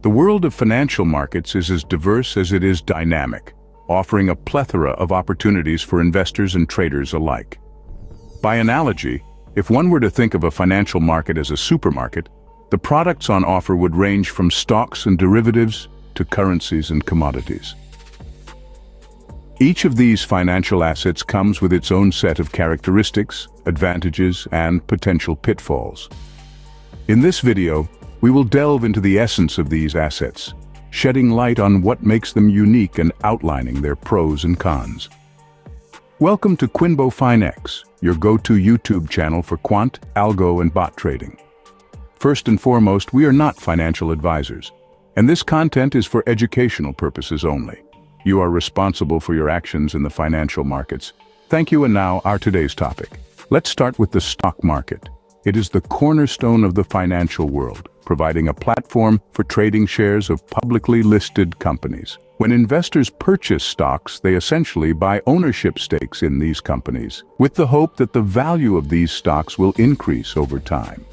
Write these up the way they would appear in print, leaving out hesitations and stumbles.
The world of financial markets is as diverse as it is dynamic, offering a plethora of opportunities for investors and traders alike. By analogy, if one were to think of a financial market as a supermarket, the products on offer would range from stocks and derivatives to currencies and commodities. Each of these financial assets comes with its own set of characteristics, advantages, and potential pitfalls. In this video, we will delve into the essence of these assets, shedding light on what makes them unique and outlining their pros and cons. Welcome to QuInBoFineX, your go-to YouTube channel for quant, algo, and bot trading. First and foremost, we are not financial advisors, and this content is for educational purposes only. You are responsible for your actions in the financial markets. Thank you, and now our today's topic. Let's start with the stock market. It is the cornerstone of the financial world, providing a platform for trading shares of publicly listed companies. When investors purchase stocks, they essentially buy ownership stakes in these companies, with the hope that the value of these stocks will increase over time.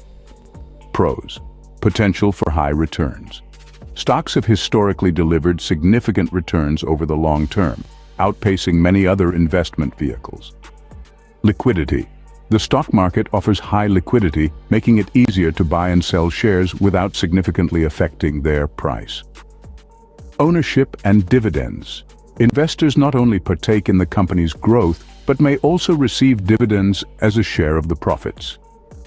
Pros: potential for high returns. Stocks have historically delivered significant returns over the long term, outpacing many other investment vehicles. Liquidity. The stock market offers high liquidity, making it easier to buy and sell shares without significantly affecting their price. Ownership and dividends. Investors not only partake in the company's growth, but may also receive dividends as a share of the profits.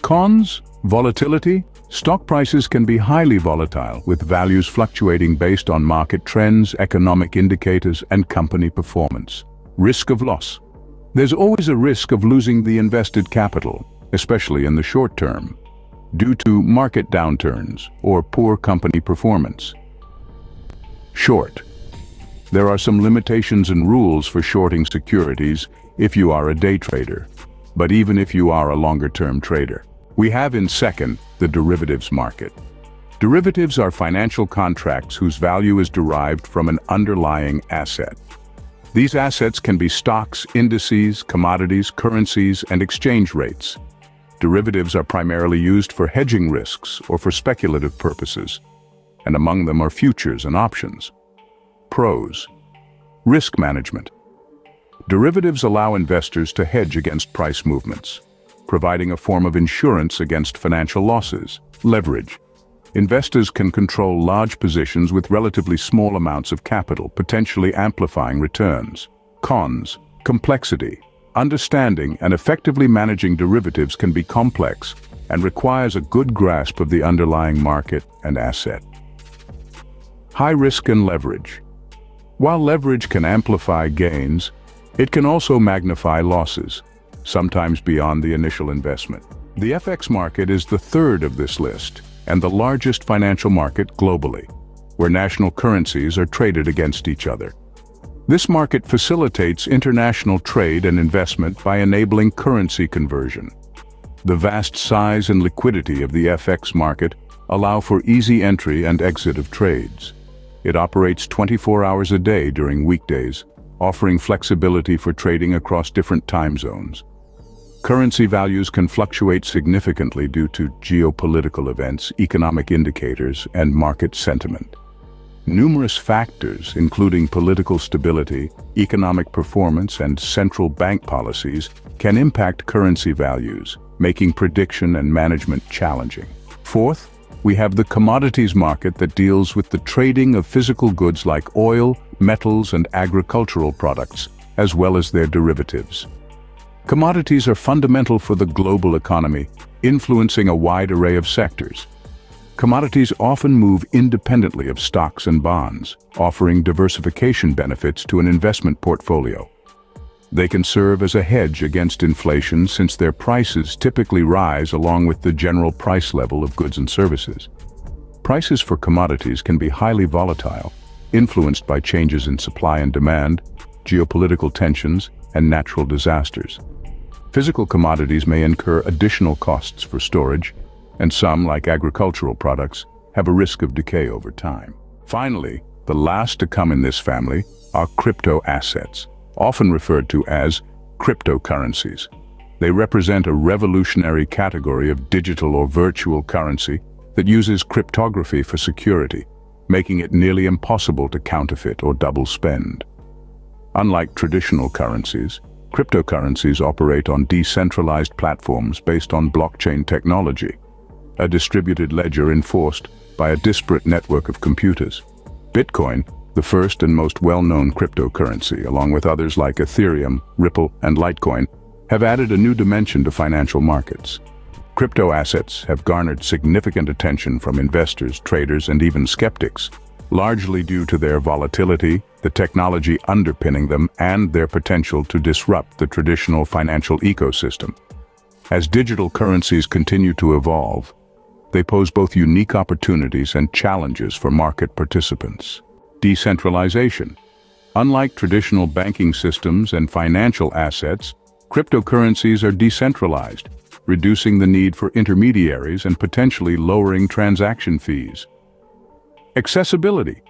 Cons: volatility. Stock prices can be highly volatile, with values fluctuating based on market trends, economic indicators, and company performance. Risk of loss. There's always a risk of losing the invested capital, especially in the short term, due to market downturns or poor company performance. Short. There are some limitations and rules for shorting securities if you are a day trader, but even if you are a longer-term trader. We have in second, the derivatives market. Derivatives are financial contracts whose value is derived from an underlying asset. These assets can be stocks, indices, commodities, currencies, and exchange rates. Derivatives are primarily used for hedging risks or for speculative purposes, and among them are futures and options. Pros: risk management. Derivatives allow investors to hedge against price movements, providing a form of insurance against financial losses. Leverage. Investors can control large positions with relatively small amounts of capital, potentially amplifying returns. Cons: complexity. Understanding and effectively managing derivatives can be complex and requires a good grasp of the underlying market and asset. High risk and leverage. While leverage can amplify gains, it can also magnify losses, sometimes beyond the initial investment. The FX market is the third of this list, and the largest financial market globally, where national currencies are traded against each other. This market facilitates international trade and investment by enabling currency conversion. The vast size and liquidity of the FX market allow for easy entry and exit of trades. It operates 24 hours a day during weekdays, offering flexibility for trading across different time zones. Currency values can fluctuate significantly due to geopolitical events, economic indicators, and market sentiment. Numerous factors, including political stability, economic performance, and central bank policies, can impact currency values, making prediction and management challenging. Fourth, we have the commodities market that deals with the trading of physical goods like oil, metals, and agricultural products, as well as their derivatives. Commodities are fundamental for the global economy, influencing a wide array of sectors. Commodities often move independently of stocks and bonds, offering diversification benefits to an investment portfolio. They can serve as a hedge against inflation since their prices typically rise along with the general price level of goods and services. Prices for commodities can be highly volatile, influenced by changes in supply and demand, geopolitical tensions, and natural disasters. Physical commodities may incur additional costs for storage, and some, like agricultural products, have a risk of decay over time. Finally, the last to come in this family are crypto assets, often referred to as cryptocurrencies. They represent a revolutionary category of digital or virtual currency that uses cryptography for security. making it nearly impossible to counterfeit or double spend. Unlike traditional currencies, cryptocurrencies operate on decentralized platforms based on blockchain technology, a distributed ledger enforced by a disparate network of computers. Bitcoin, the first and most well-known cryptocurrency, along with others like Ethereum, Ripple, and Litecoin, have added a new dimension to financial markets. Crypto assets have garnered significant attention from investors, traders, and even skeptics, largely due to their volatility, the technology underpinning them, and their potential to disrupt the traditional financial ecosystem. As digital currencies continue to evolve, they pose both unique opportunities and challenges for market participants. Decentralization. Unlike traditional banking systems and financial assets, cryptocurrencies are decentralized, reducing the need for intermediaries and potentially lowering transaction fees. Accessibility.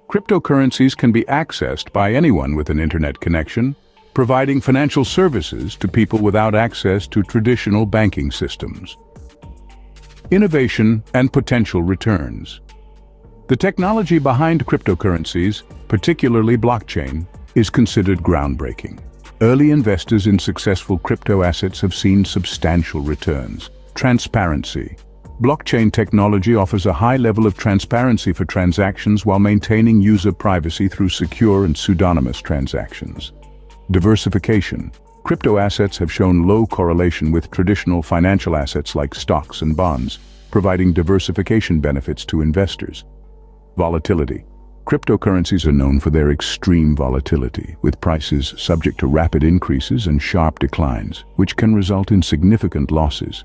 Cryptocurrencies can be accessed by anyone with an internet connection, providing financial services to people without access to traditional banking systems. Innovation and potential returns. The technology behind cryptocurrencies, particularly blockchain, is considered groundbreaking. Early investors in successful crypto assets have seen substantial returns. Transparency. Blockchain technology offers a high level of transparency for transactions while maintaining user privacy through secure and pseudonymous transactions. Diversification. Crypto assets have shown low correlation with traditional financial assets like stocks and bonds, providing diversification benefits to investors. Volatility. Cryptocurrencies are known for their extreme volatility, with prices subject to rapid increases and sharp declines, which can result in significant losses.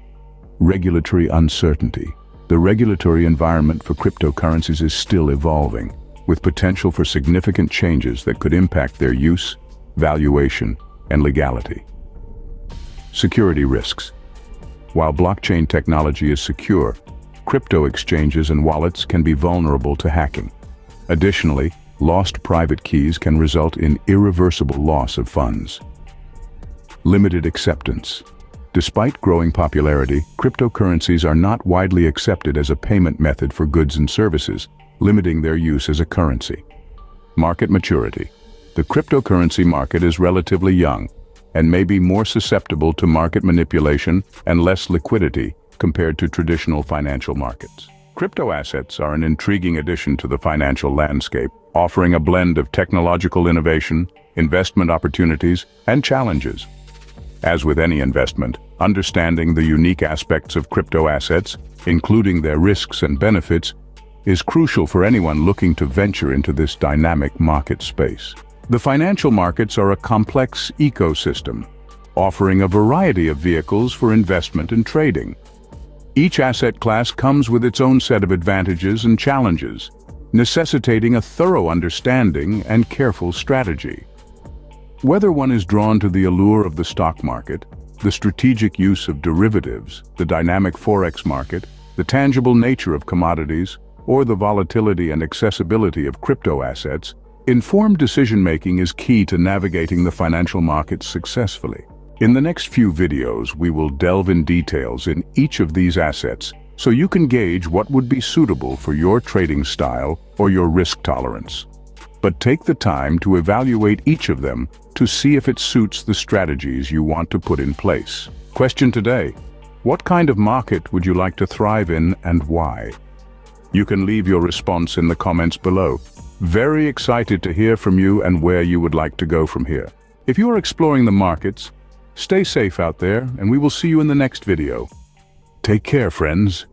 Regulatory uncertainty. The regulatory environment for cryptocurrencies is still evolving, with potential for significant changes that could impact their use, valuation, and legality. Security risks. While blockchain technology is secure, crypto exchanges and wallets can be vulnerable to hacking. Additionally, lost private keys can result in irreversible loss of funds. Limited acceptance. Despite growing popularity, cryptocurrencies are not widely accepted as a payment method for goods and services, limiting their use as a currency. Market maturity. The cryptocurrency market is relatively young and may be more susceptible to market manipulation and less liquidity compared to traditional financial markets. Crypto assets are an intriguing addition to the financial landscape, offering a blend of technological innovation, investment opportunities, and challenges. As with any investment, understanding the unique aspects of crypto assets, including their risks and benefits, is crucial for anyone looking to venture into this dynamic market space. The financial markets are a complex ecosystem, offering a variety of vehicles for investment and trading. Each asset class comes with its own set of advantages and challenges, necessitating a thorough understanding and careful strategy. Whether one is drawn to the allure of the stock market, the strategic use of derivatives, the dynamic Forex market, the tangible nature of commodities, or the volatility and accessibility of crypto assets, informed decision-making is key to navigating the financial markets successfully. In the next few videos, we will delve in details in each of these assets so you can gauge what would be suitable for your trading style or your risk tolerance. But take the time to evaluate each of them to see if it suits the strategies you want to put in place. Question today: what kind of market would you like to thrive in and why? You can leave your response in the comments below. Very excited to hear from you and where you would like to go from here. If you are exploring the markets, stay safe out there, and we will see you in the next video. Take care, friends.